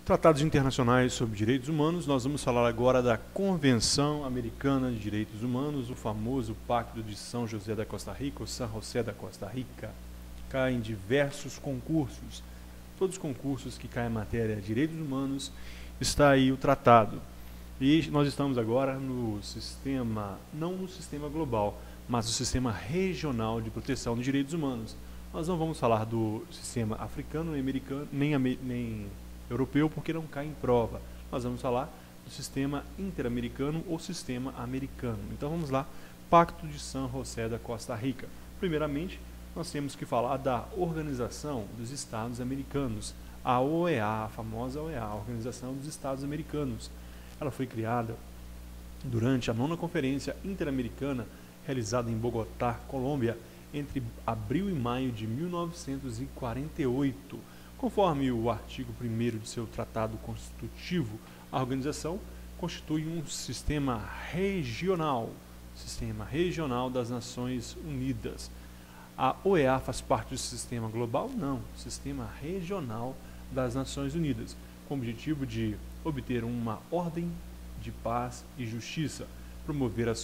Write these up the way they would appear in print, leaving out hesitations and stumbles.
Tratados internacionais sobre direitos humanos, nós vamos falar agora da Convenção Americana de Direitos Humanos, o famoso Pacto de São José da Costa Rica, ou San José da Costa Rica. Cai em diversos concursos, todos os concursos que caem em matéria de direitos humanos, está aí o tratado. E nós estamos agora no sistema, não no sistema global, mas no sistema regional de proteção de direitos humanos. Nós não vamos falar do sistema africano, nem americano, nem europeu, porque não cai em prova. Nós vamos falar do sistema interamericano ou sistema americano. Então vamos lá, Pacto de San José da Costa Rica. Primeiramente, nós temos que falar da Organização dos Estados Americanos, a OEA, a famosa OEA, a Organização dos Estados Americanos. Ela foi criada durante a 9ª Conferência Interamericana, realizada em Bogotá, Colômbia, entre abril e maio de 1948. Conforme o artigo 1º de seu tratado constitutivo, a organização constitui um sistema regional das Nações Unidas. A OEA faz parte do sistema global? Não, sistema regional das Nações Unidas, com o objetivo de obter uma ordem de paz e justiça, promover a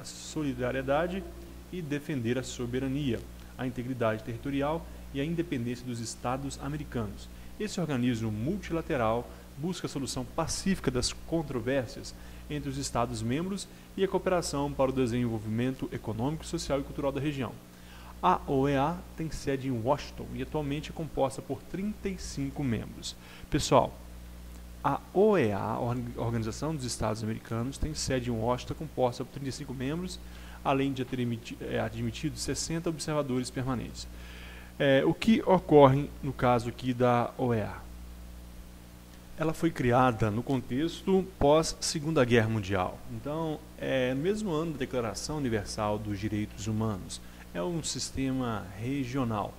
solidariedade e defender a soberania, a integridade territorial e a independência dos Estados americanos. Esse organismo multilateral busca a solução pacífica das controvérsias entre os Estados-membros e a cooperação para o desenvolvimento econômico, social e cultural da região. A OEA tem sede em Washington e atualmente é composta por 35 membros. Pessoal, a OEA, a Organização dos Estados Americanos, tem sede em Washington, composta por 35 membros, além de ter admitido 60 observadores permanentes. O que ocorre no caso aqui da OEA? Ela foi criada no contexto pós-Segunda Guerra Mundial. Então, no mesmo ano da Declaração Universal dos Direitos Humanos. É um sistema regional.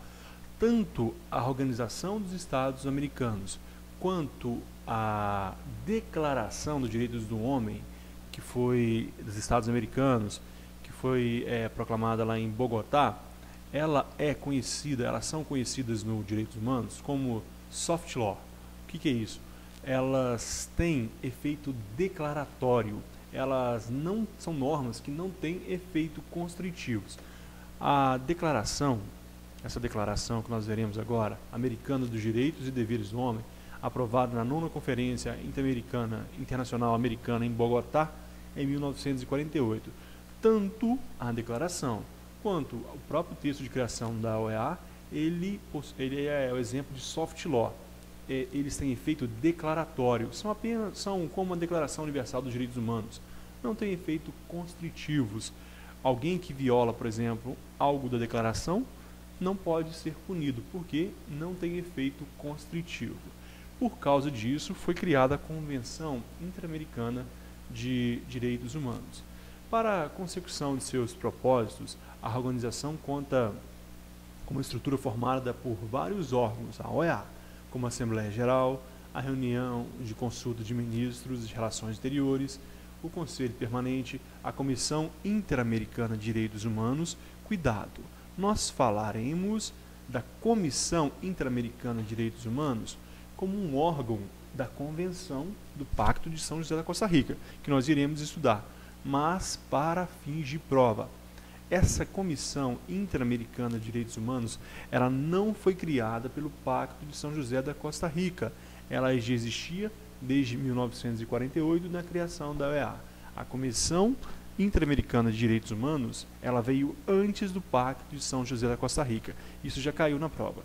Tanto a Organização dos Estados Americanos quanto a Declaração dos Direitos do Homem, que foi dos Estados Americanos, que foi proclamada lá em Bogotá, elas são conhecidas no direitos humanos como soft law. O que é isso? Elas têm efeito declaratório. Elas não são normas que não têm efeito constritivos. A declaração, essa declaração que nós veremos agora, Americana dos Direitos e Deveres do Homem, aprovada na 9ª Conferência Internacional Americana em Bogotá, em 1948. Tanto a declaração quanto o próprio texto de criação da OEA, ele é o exemplo de soft law. Eles têm efeito declaratório, são como a Declaração Universal dos Direitos Humanos, não têm efeito constritivos. Alguém que viola, por exemplo, algo da declaração não pode ser punido, porque não tem efeito constritivo. Por causa disso, foi criada a Convenção Interamericana de Direitos Humanos. Para a consecução de seus propósitos, a organização conta com uma estrutura formada por vários órgãos, a OEA, como a Assembleia Geral, a Reunião de Consulta de Ministros de Relações Exteriores, o Conselho Permanente, a Comissão Interamericana de Direitos Humanos. Cuidado, nós falaremos da Comissão Interamericana de Direitos Humanos como um órgão da Convenção do Pacto de São José da Costa Rica, que nós iremos estudar, mas para fins de prova. Essa Comissão Interamericana de Direitos Humanos, ela não foi criada pelo Pacto de São José da Costa Rica. Ela já existia desde 1948 na criação da OEA. A Comissão Interamericana de Direitos Humanos, ela veio antes do Pacto de São José da Costa Rica. Isso já caiu na prova.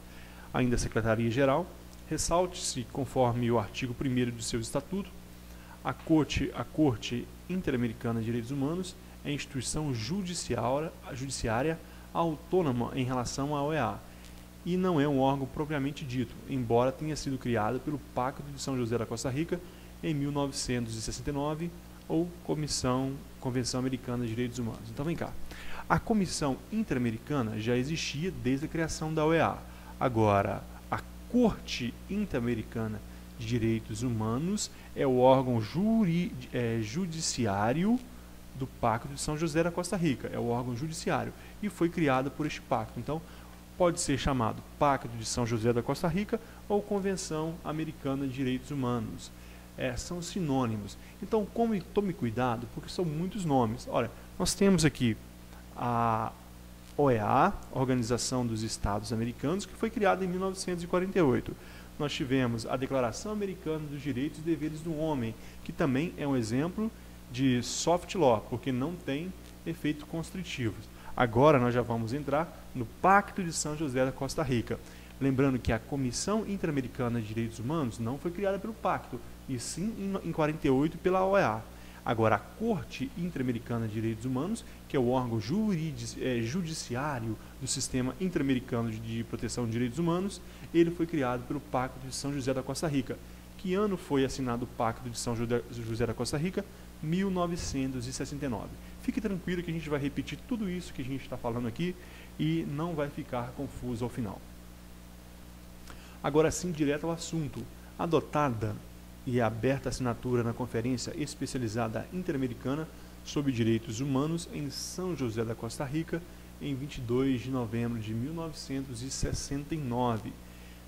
Ainda a Secretaria-Geral, ressalte-se, conforme o artigo 1º do seu estatuto, a Corte Interamericana de Direitos Humanos é instituição judiciária autônoma em relação à OEA e não é um órgão propriamente dito, embora tenha sido criado pelo Pacto de São José da Costa Rica em 1969 ou Convenção Americana de Direitos Humanos. Então vem cá, a Comissão Interamericana já existia desde a criação da OEA. Agora, a Corte Interamericana de Direitos Humanos é o órgão judiciário do Pacto de São José da Costa Rica, é o órgão judiciário e foi criado por este pacto. Então, pode ser chamado Pacto de São José da Costa Rica ou Convenção Americana de Direitos Humanos. São sinônimos. Então, tome cuidado, porque são muitos nomes. Olha, nós temos aqui a OEA, Organização dos Estados Americanos, que foi criada em 1948. Nós tivemos a Declaração Americana dos Direitos e Deveres do Homem, que também é um exemplo de soft law, porque não tem efeitos constritivos. Agora nós já vamos entrar no Pacto de São José da Costa Rica. Lembrando que a Comissão Interamericana de Direitos Humanos não foi criada pelo Pacto, e sim em 48 pela OEA. Agora, a Corte Interamericana de Direitos Humanos, que é o órgão judiciário do Sistema Interamericano de Proteção de Direitos Humanos, ele foi criado pelo Pacto de São José da Costa Rica. Que ano foi assinado o Pacto de São José da Costa Rica? 1969. Fique tranquilo que a gente vai repetir tudo isso que a gente está falando aqui e não vai ficar confuso ao final. Agora sim, direto ao assunto. Adotada e aberta assinatura na Conferência Especializada Interamericana sobre Direitos Humanos em São José da Costa Rica, em 22 de novembro de 1969.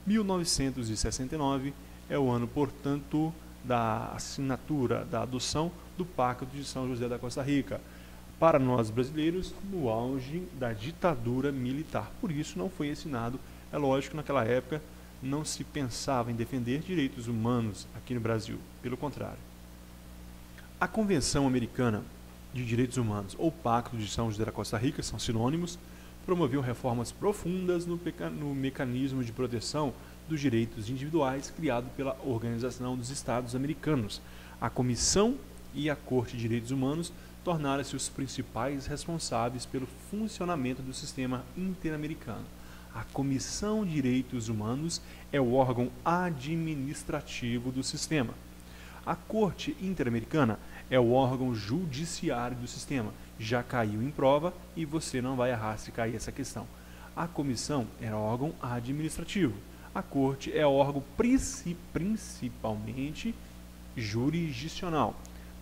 1969 é o ano, portanto, da assinatura, da adoção do Pacto de São José da Costa Rica. Para nós brasileiros, no auge da ditadura militar. Por isso não foi assinado. É lógico que naquela época não se pensava em defender direitos humanos aqui no Brasil, pelo contrário. A Convenção Americana de Direitos Humanos, ou Pacto de São José da Costa Rica, são sinônimos, promoveu reformas profundas no mecanismo de proteção dos direitos individuais criado pela Organização dos Estados Americanos. A Comissão e a Corte de Direitos Humanos tornaram-se os principais responsáveis pelo funcionamento do sistema interamericano. A Comissão de Direitos Humanos é o órgão administrativo do sistema. A Corte Interamericana é o órgão judiciário do sistema. Já caiu em prova e você não vai errar se cair essa questão. A comissão é órgão administrativo. A Corte é órgão principalmente jurisdicional.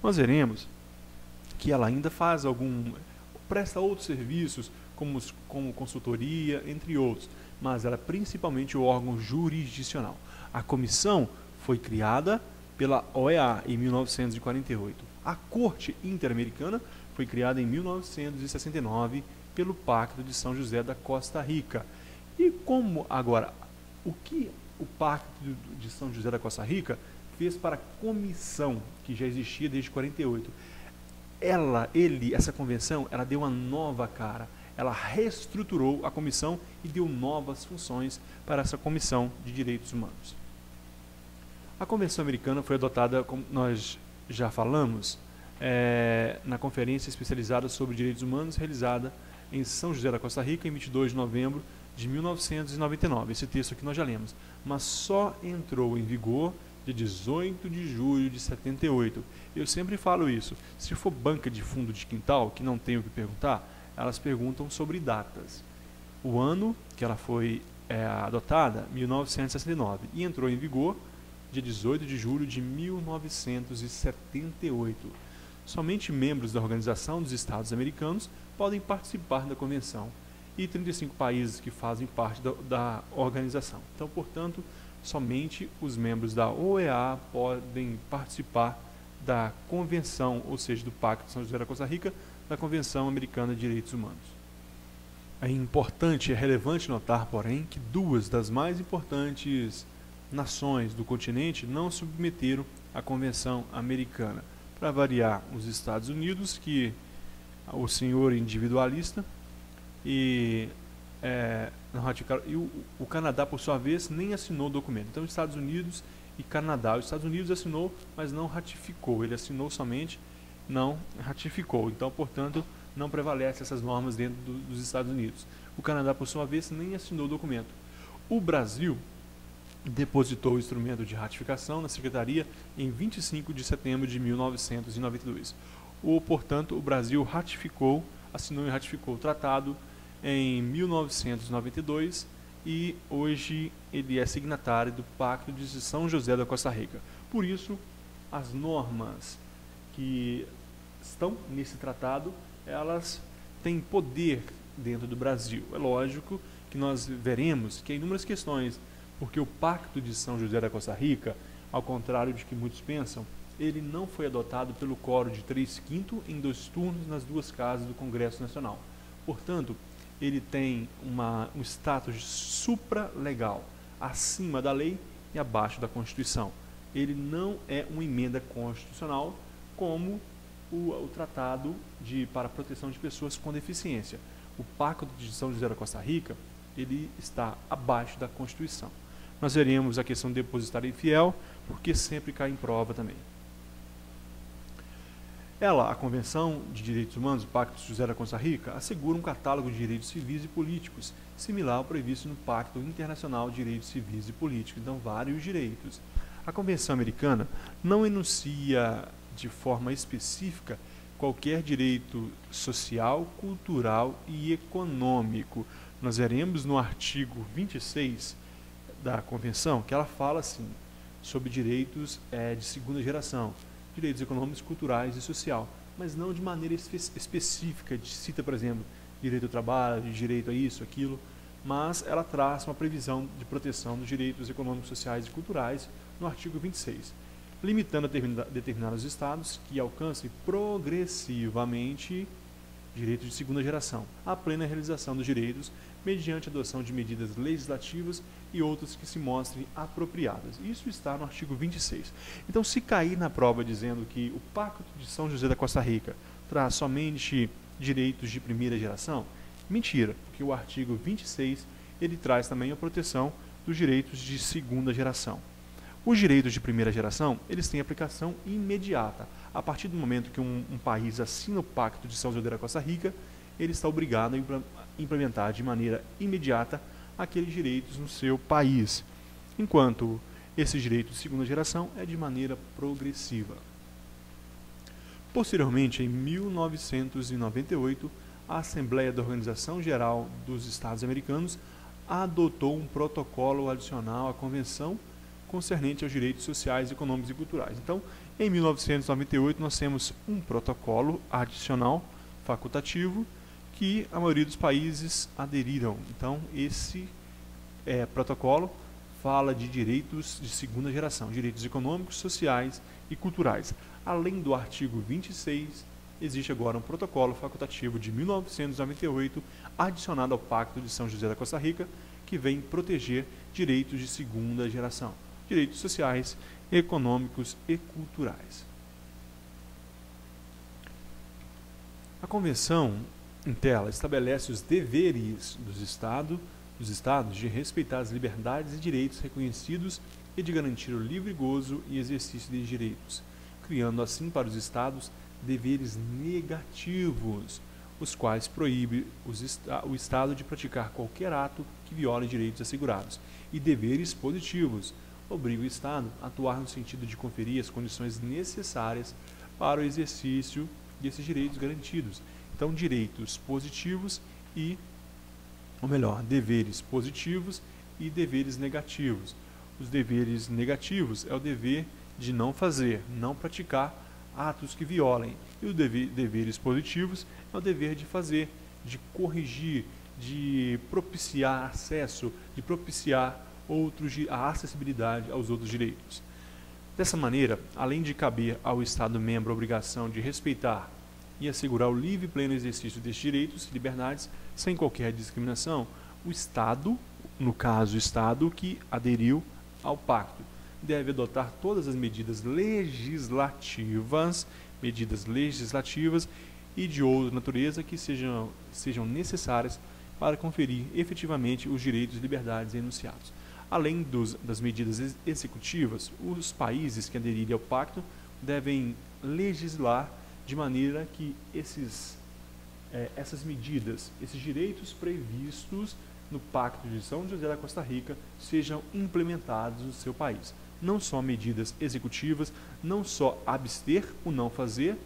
Nós veremos que ela ainda presta outros serviços, como consultoria, entre outros, mas ela é principalmente o órgão jurisdicional. A comissão foi criada pela OEA em 1948. A Corte Interamericana foi criada em 1969 pelo Pacto de São José da Costa Rica. E como agora, o que o Pacto de São José da Costa Rica fez para a comissão, que já existia desde 48? Essa convenção, ela deu uma nova cara. Ela reestruturou a comissão e deu novas funções para essa comissão de direitos humanos. A Convenção Americana foi adotada, como nós já falamos, na Conferência Especializada sobre Direitos Humanos, realizada em São José da Costa Rica, em 22 de novembro de 1999. Esse texto aqui nós já lemos, mas só entrou em vigor de 18 de julho de 78. Eu sempre falo isso. Se for banca de fundo de quintal, que não tem o que perguntar, elas perguntam sobre datas. O ano que ela foi adotada, 1969, e entrou em vigor dia 18 de julho de 1978. Somente membros da Organização dos Estados Americanos podem participar da convenção e 35 países que fazem parte da organização. Então, portanto, somente os membros da OEA podem participar da convenção, ou seja, do Pacto de São José da Costa Rica, da Convenção Americana de Direitos Humanos. É importante e relevante notar, porém, que duas das mais importantes nações do continente não submeteram à Convenção Americana. Para variar, os Estados Unidos, que o senhor individualista, e o Canadá, por sua vez, nem assinou o documento. Então, Estados Unidos e Canadá. Os Estados Unidos assinou, mas não ratificou. Ele assinou somente, não ratificou. Então, portanto, não prevalece essas normas dentro dos Estados Unidos. O Canadá, por sua vez, nem assinou o documento. O Brasil depositou o instrumento de ratificação na Secretaria em 25 de setembro de 1992. Portanto, o Brasil assinou e ratificou o tratado em 1992 e hoje ele é signatário do Pacto de São José da Costa Rica. Por isso, as normas que estão nesse tratado, elas têm poder dentro do Brasil. É lógico que nós veremos que há inúmeras questões porque o Pacto de São José da Costa Rica, ao contrário de que muitos pensam, ele não foi adotado pelo quórum de 3/5 em 2 turnos nas 2 casas do Congresso Nacional. Portanto, ele tem um status supralegal, acima da lei e abaixo da Constituição. Ele não é uma emenda constitucional como o Tratado para a Proteção de Pessoas com Deficiência. O Pacto de São José da Costa Rica, ele está abaixo da Constituição. Nós veremos a questão depositária e fiel, porque sempre cai em prova também. A Convenção de Direitos Humanos, o Pacto de José da Costa Rica, assegura um catálogo de direitos civis e políticos, similar ao previsto no Pacto Internacional de Direitos Civis e Políticos, então vários direitos. A Convenção Americana não enuncia de forma específica qualquer direito social, cultural e econômico. Nós veremos no artigo 26 da Convenção que ela fala assim, sobre direitos de segunda geração, direitos econômicos, culturais e social, mas não de maneira específica, cita, por exemplo, direito ao trabalho, direito a isso, aquilo, mas ela traz uma previsão de proteção dos direitos econômicos, sociais e culturais no artigo 26, limitando a determinados estados que alcancem progressivamente direitos de segunda geração, a plena realização dos direitos mediante a adoção de medidas legislativas e outras que se mostrem apropriadas. Isso está no artigo 26. Então, se cair na prova dizendo que o Pacto de São José da Costa Rica traz somente direitos de primeira geração, mentira, porque o artigo 26 ele traz também a proteção dos direitos de segunda geração. Os direitos de primeira geração, eles têm aplicação imediata. A partir do momento que um país assina o Pacto de São José da Costa Rica, ele está obrigado a implementar de maneira imediata aqueles direitos no seu país, enquanto esses direitos de segunda geração é de maneira progressiva. Posteriormente, em 1998, a Assembleia da Organização Geral dos Estados Americanos adotou um protocolo adicional à Convenção concernente aos direitos sociais, econômicos e culturais. Então, em 1998, nós temos um protocolo adicional facultativo que a maioria dos países aderiram. Então, esse protocolo fala de direitos de segunda geração, direitos econômicos, sociais e culturais. Além do artigo 26, existe agora um protocolo facultativo de 1998, adicionado ao Pacto de São José da Costa Rica, que vem proteger direitos de segunda geração, direitos sociais, econômicos e culturais. A Convenção em tela estabelece os deveres dos Estados de respeitar as liberdades e direitos reconhecidos e de garantir o livre gozo e exercício de direitos, criando assim para os Estados deveres negativos, os quais proíbe o Estado de praticar qualquer ato que viole direitos assegurados, e deveres positivos, obriga o Estado a atuar no sentido de conferir as condições necessárias para o exercício desses direitos garantidos. Então, direitos positivos deveres positivos e deveres negativos. Os deveres negativos é o dever de não fazer, não praticar atos que violem. E os deveres positivos é o dever de fazer, de corrigir, de propiciar acesso, de propiciar a acessibilidade aos outros direitos. Dessa maneira, além de caber ao Estado-membro a obrigação de respeitar e assegurar o livre e pleno exercício destes direitos e liberdades, sem qualquer discriminação, o Estado, no caso o Estado que aderiu ao pacto, deve adotar todas as medidas legislativas e de outra natureza que sejam necessárias para conferir efetivamente os direitos e liberdades enunciados. Além das medidas executivas, os países que aderirem ao pacto devem legislar de maneira que essas medidas, esses direitos previstos no Pacto de São José da Costa Rica sejam implementados no seu país. Não só medidas executivas, não só abster, o não fazer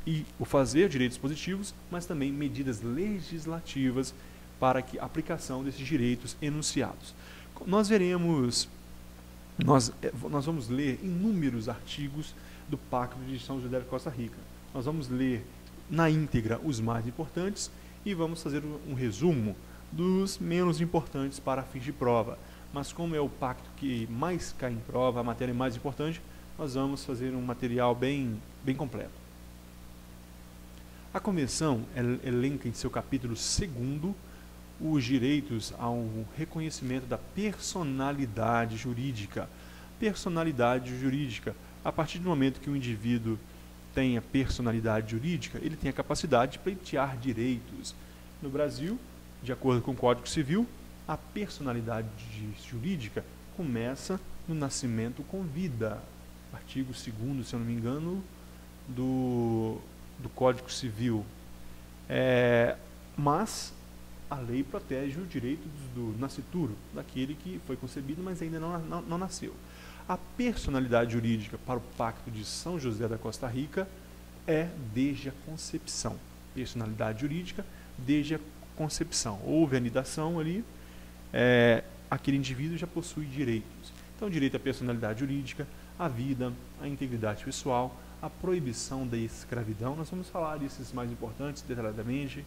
e o fazer, direitos positivos, mas também medidas legislativas para a aplicação desses direitos enunciados. Nós vamos ler inúmeros artigos do Pacto de São José da Costa Rica. Nós vamos ler na íntegra os mais importantes e vamos fazer um resumo dos menos importantes para fins de prova. mas como é o pacto que mais cai em prova, a matéria mais importante, nós vamos fazer um material bem completo. A Convenção elenca em seu capítulo 2º os direitos ao reconhecimento da personalidade jurídica. Personalidade jurídica, a partir do momento que o indivíduo tem a personalidade jurídica, ele tem a capacidade de pleitear direitos. No Brasil, de acordo com o Código Civil, a personalidade jurídica começa no nascimento com vida. Artigo 2º, se eu não me engano, do Código Civil. Mas a lei protege o direito do nascituro, daquele que foi concebido, mas ainda não nasceu. A personalidade jurídica para o Pacto de São José da Costa Rica é desde a concepção. Personalidade jurídica desde a concepção. Houve a anidação ali, aquele indivíduo já possui direitos. Então, direito à personalidade jurídica, à vida, à integridade pessoal, à proibição da escravidão. Nós vamos falar desses mais importantes detalhadamente.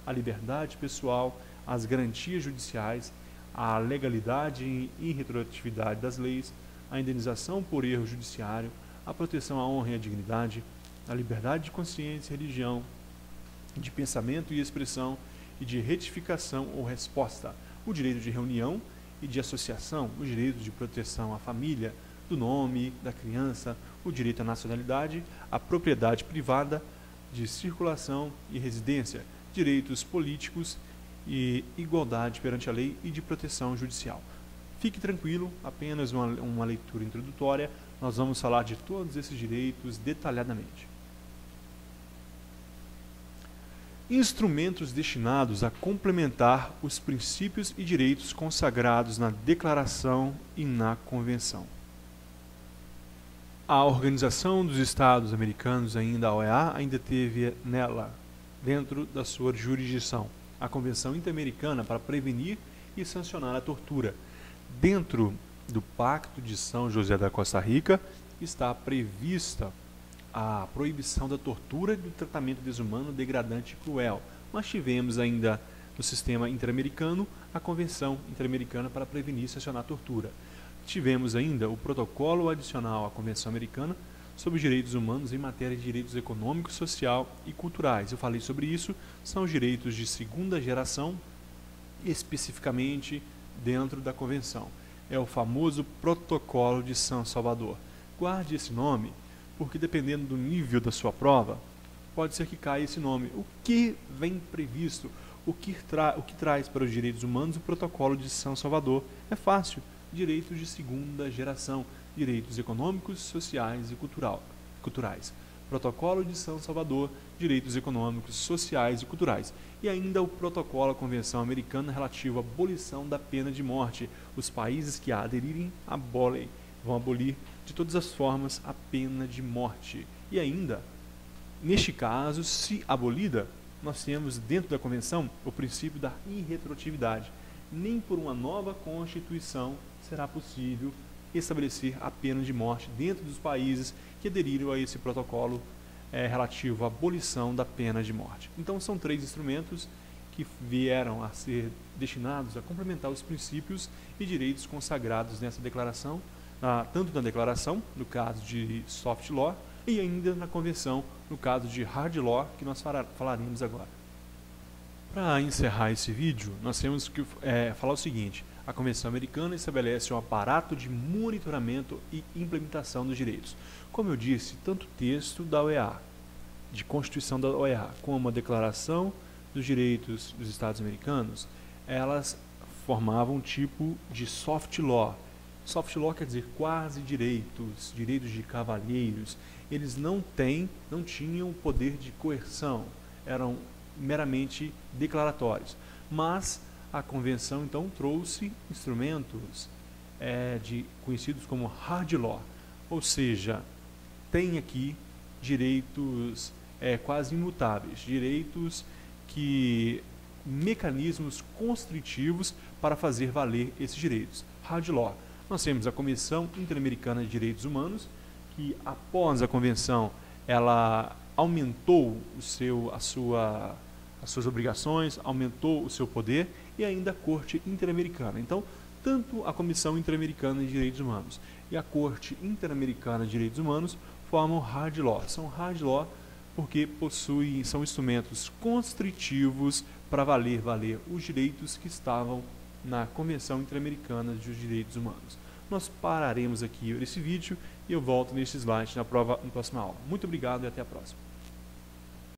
A liberdade pessoal, as garantias judiciais, a legalidade e irretroatividade das leis, a indenização por erro judiciário, a proteção à honra e à dignidade, a liberdade de consciência e religião, de pensamento e expressão e de retificação ou resposta, o direito de reunião e de associação, o direito de proteção à família, do nome da criança, o direito à nacionalidade, à propriedade privada, de circulação e residência, direitos políticos e igualdade perante a lei e de proteção judicial. Fique tranquilo, apenas uma leitura introdutória, nós vamos falar de todos esses direitos detalhadamente. Instrumentos destinados a complementar os princípios e direitos consagrados na Declaração e na Convenção. A Organização dos Estados Americanos, ainda a OEA, ainda teve nela, dentro da sua jurisdição, a Convenção Interamericana para prevenir e sancionar a tortura. Dentro do Pacto de São José da Costa Rica está prevista a proibição da tortura e do tratamento desumano, degradante e cruel. Mas tivemos ainda no sistema interamericano a Convenção Interamericana para prevenir e sancionar a tortura. Tivemos ainda o protocolo adicional à Convenção Americana sobre os direitos humanos em matéria de direitos econômicos, social e culturais. Eu falei sobre isso, são os direitos de segunda geração, especificamente dentro da Convenção. É o famoso Protocolo de São Salvador. Guarde esse nome, porque dependendo do nível da sua prova, pode ser que caia esse nome. O que vem previsto? O que traz para os direitos humanos o Protocolo de São Salvador? É fácil. Direitos de segunda geração, direitos econômicos, sociais e culturais. Protocolo de São Salvador, direitos econômicos, sociais e culturais. E ainda o protocolo à Convenção Americana relativo à abolição da pena de morte. Os países que a aderirem vão abolir de todas as formas a pena de morte. E ainda, neste caso, se abolida, nós temos dentro da Convenção o princípio da irretroatividade. Nem por uma nova Constituição será possível estabelecer a pena de morte dentro dos países que aderiram a esse protocolo relativo à abolição da pena de morte. Então, são 3 instrumentos que vieram a ser destinados a complementar os princípios e direitos consagrados nessa declaração, tanto na declaração, no caso de soft law, e ainda na convenção, no caso de hard law, que nós falaremos agora. Para encerrar esse vídeo, nós temos que falar o seguinte: a Convenção Americana estabelece um aparato de monitoramento e implementação dos direitos. Como eu disse, tanto o texto da OEA, de Constituição da OEA, como a Declaração dos Direitos dos Estados Americanos, elas formavam um tipo de soft law. Soft law quer dizer quase direitos, direitos de cavalheiros. Eles não tinham poder de coerção, eram meramente declaratórios. Mas a Convenção, então, trouxe instrumentos conhecidos como hard law, ou seja, tem aqui direitos quase imutáveis, mecanismos constritivos para fazer valer esses direitos. Hard law. Nós temos a Convenção Interamericana de Direitos Humanos, que após a Convenção, ela aumentou as suas obrigações, aumentou o seu poder, e ainda a Corte Interamericana. Então, tanto a Comissão Interamericana de Direitos Humanos e a Corte Interamericana de Direitos Humanos formam hard law. São hard law porque são instrumentos constritivos para valer os direitos que estavam na Convenção Interamericana dos Direitos Humanos. Nós pararemos aqui esse vídeo e eu volto nesse slide na próxima aula. Muito obrigado e até a próxima.